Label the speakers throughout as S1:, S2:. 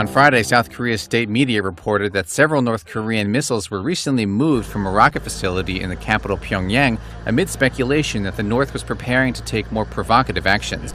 S1: On Friday, South Korea's state media reported that several North Korean missiles were recently moved from a rocket facility in the capital Pyongyang amid speculation that the North was preparing to take more provocative actions.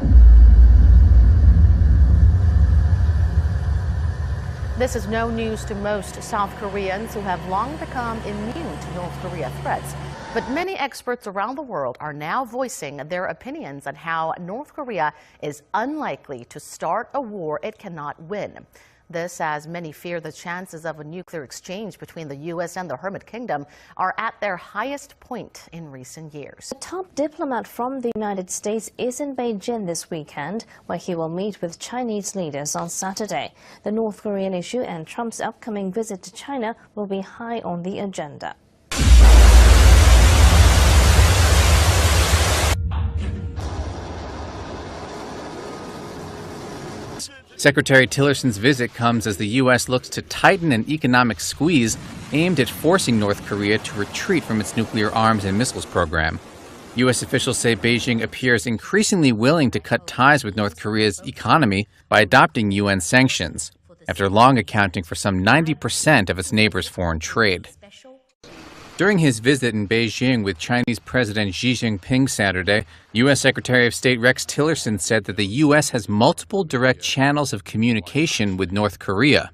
S2: This is no news to most South Koreans who have long become immune to North Korea threats. But many experts around the world are now voicing their opinions on how North Korea is unlikely to start a war it cannot win. This as many fear the chances of a nuclear exchange between the U.S. and the Hermit Kingdom are at their highest point in recent years.
S3: The top diplomat from the United States is in Beijing this weekend, where he will meet with Chinese leaders on Saturday. The North Korean issue and Trump's upcoming visit to China will be high on the agenda.
S1: Secretary Tillerson's visit comes as the U.S. looks to tighten an economic squeeze aimed at forcing North Korea to retreat from its nuclear arms and missiles program. U.S. officials say Beijing appears increasingly willing to cut ties with North Korea's economy by adopting UN sanctions, after long accounting for some 90% of its neighbors' foreign trade. During his visit in Beijing with Chinese President Xi Jinping Saturday, U.S. Secretary of State Rex Tillerson said that the U.S. has multiple direct channels of communication with North Korea.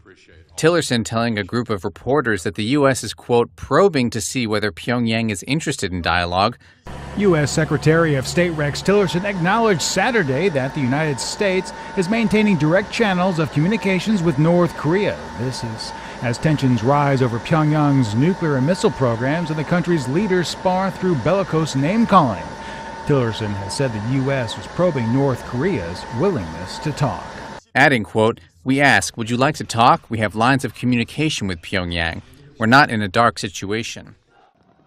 S1: Tillerson telling a group of reporters that the U.S. is, quote, probing to see whether Pyongyang is interested in dialogue.
S4: U.S. Secretary of State Rex Tillerson acknowledged Saturday that the United States is maintaining direct channels of communications with North Korea. This is as tensions rise over Pyongyang's nuclear and missile programs and the country's leaders spar through bellicose name-calling. Tillerson has said the U.S. was probing North Korea's willingness to talk.
S1: Adding, quote, we ask, would you like to talk? We have lines of communication with Pyongyang. We're not in a dark situation.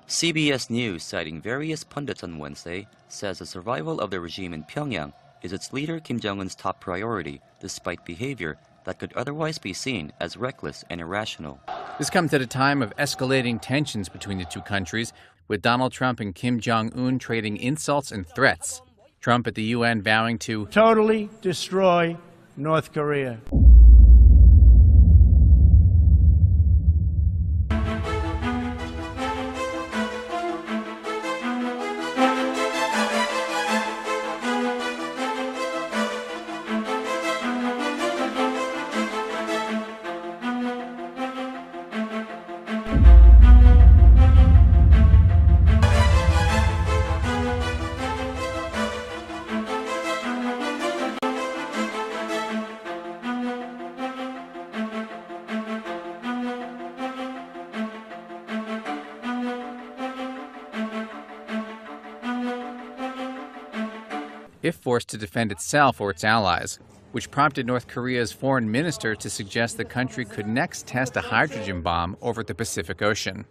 S5: CBS News, citing various pundits on Wednesday, says the survival of the regime in Pyongyang is its leader Kim Jong-un's top priority, despite behavior that could otherwise be seen as reckless and irrational.
S1: This comes at a time of escalating tensions between the two countries, with Donald Trump and Kim Jong-un trading insults and threats. Trump at the UN vowing to
S6: totally destroy North Korea.
S1: if forced to defend itself or its allies, which prompted North Korea's foreign minister to suggest the country could next test a hydrogen bomb over the Pacific Ocean.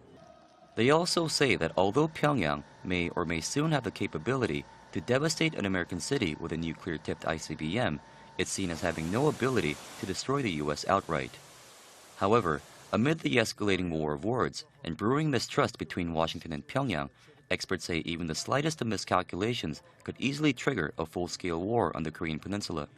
S5: They also say that although Pyongyang may or may soon have the capability to devastate an American city with a nuclear-tipped ICBM, it's seen as having no ability to destroy the U.S. outright. However, amid the escalating war of words and brewing mistrust between Washington and Pyongyang, experts say even the slightest of miscalculations could easily trigger a full-scale war on the Korean peninsula.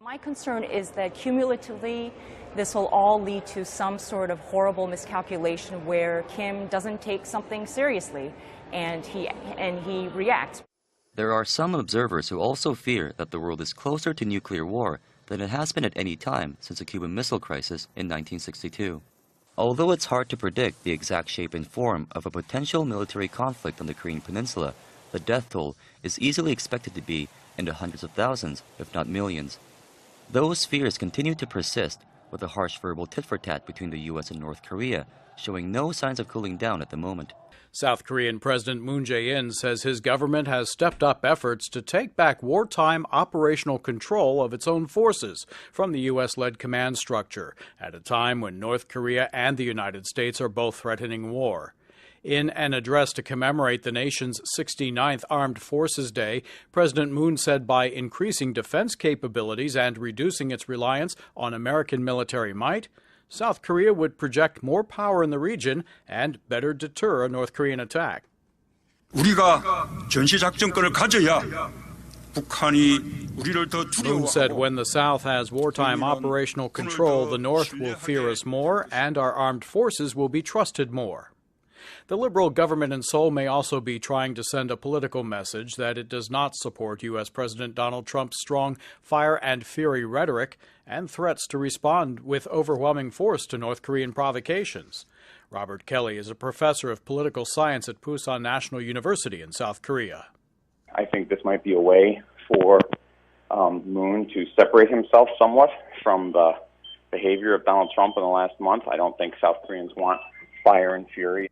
S7: My concern is that cumulatively, this will all lead to some sort of horrible miscalculation where Kim doesn't take something seriously and he reacts.
S5: There are some observers who also fear that the world is closer to nuclear war than it has been at any time since the Cuban Missile Crisis in 1962. Although it's hard to predict the exact shape and form of a potential military conflict on the Korean peninsula, the death toll is easily expected to be in the hundreds of thousands, if not millions. Those fears continue to persist, with a harsh verbal tit-for-tat between the U.S. and North Korea showing no signs of cooling down at the moment.
S8: South Korean President Moon Jae-in says his government has stepped up efforts to take back wartime operational control of its own forces from the U.S.-led command structure at a time when North Korea and the United States are both threatening war. In an address to commemorate the nation's 69th Armed Forces Day, President Moon said by increasing defense capabilities and reducing its reliance on American military might, South Korea would project more power in the region and better deter a North Korean attack.
S9: 우리가 전시작전권을 가져야
S8: Moon said when the South has wartime operational control, the North will fear us more and our armed forces will be trusted more. The Liberal government in Seoul may also be trying to send a political message that it does not support U.S. President Donald Trump's strong fire and fury rhetoric and threats to respond with overwhelming force to North Korean provocations. Robert Kelly is a professor of political science at Pusan National University in South Korea.
S9: I think this might be a way for Moon to separate himself somewhat from the behavior of Donald Trump in the last month. I don't think South Koreans want fire and fury.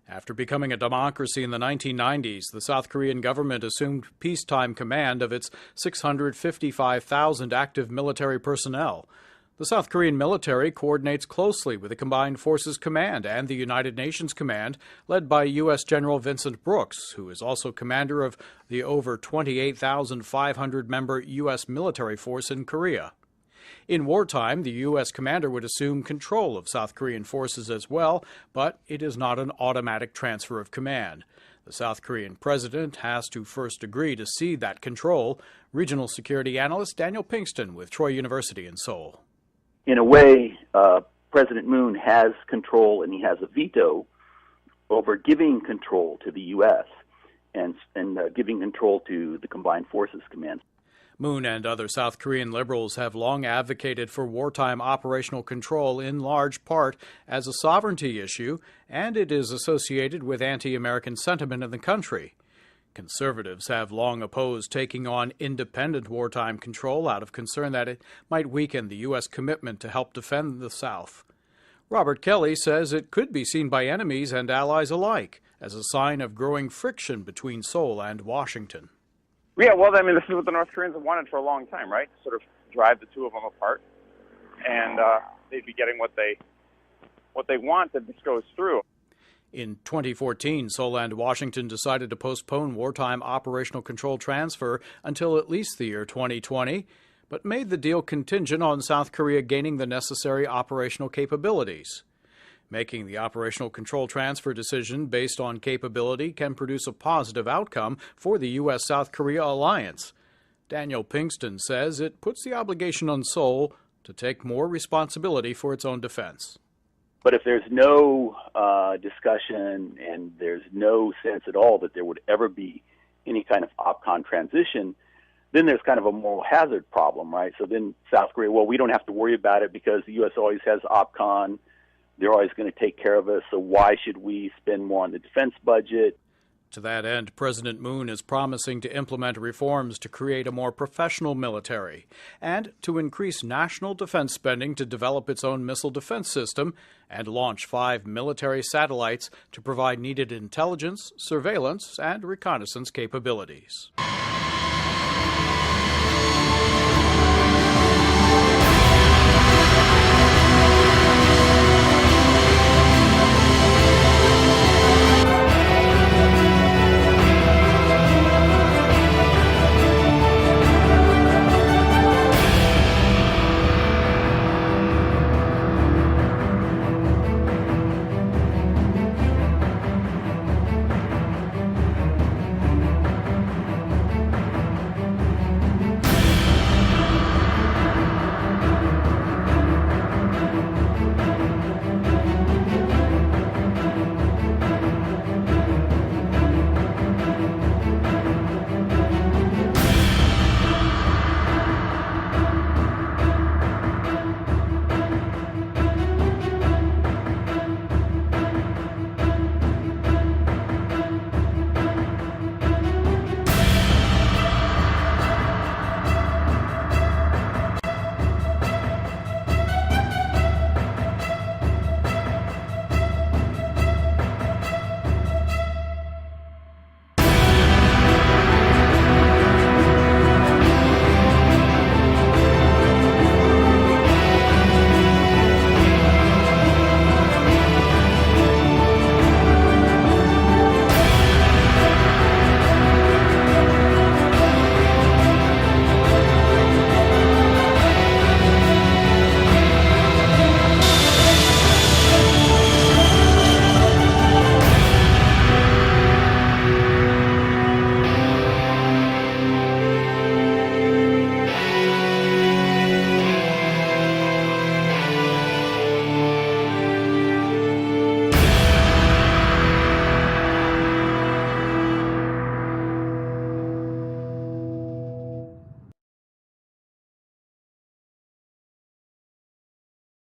S8: After becoming a democracy in the 1990s, the South Korean government assumed peacetime command of its 655,000 active military personnel. The South Korean military coordinates closely with the Combined Forces Command and the United Nations Command, led by U.S. General Vincent Brooks, who is also commander of the over 28,500-member U.S. military force in Korea. In wartime, the U.S. commander would assume control of South Korean forces as well, but it is not an automatic transfer of command. The South Korean president has to first agree to cede that control. Regional security analyst Daniel Pinkston with Troy University in Seoul.
S10: In a way, President Moon has control and he has a veto over giving control to the U.S. and giving control to the Combined Forces Command.
S8: Moon and other South Korean liberals have long advocated for wartime operational control in large part as a sovereignty issue, and it is associated with anti-American sentiment in the country. Conservatives have long opposed taking on independent wartime control out of concern that it might weaken the U.S. commitment to help defend the South. Robert Kelly says it could be seen by enemies and allies alike as a sign of growing friction between Seoul and Washington.
S9: Yeah, well, I mean, this is what the North Koreans have wanted for a long time, right? Sort of drive the two of them apart, and they'd be getting what they want if this goes through.
S8: In 2014, Seoul and Washington decided to postpone wartime operational control transfer until at least the year 2020, but made the deal contingent on South Korea gaining the necessary operational capabilities. Making the operational control transfer decision based on capability can produce a positive outcome for the U.S.-South Korea alliance. Daniel Pinkston says it puts the obligation on Seoul to take more responsibility for its own defense.
S10: But if there's no discussion and there's no sense at all that there would ever be any kind of OPCON transition, then there's kind of a moral hazard problem, right? So then South Korea, well, we don't have to worry about it because the U.S. always has OPCON. They're always going to take care of us, so why should we spend more on the defense budget?
S8: To that end, President Moon is promising to implement reforms to create a more professional military and to increase national defense spending to develop its own missile defense system and launch 5 military satellites to provide needed intelligence, surveillance, and reconnaissance capabilities.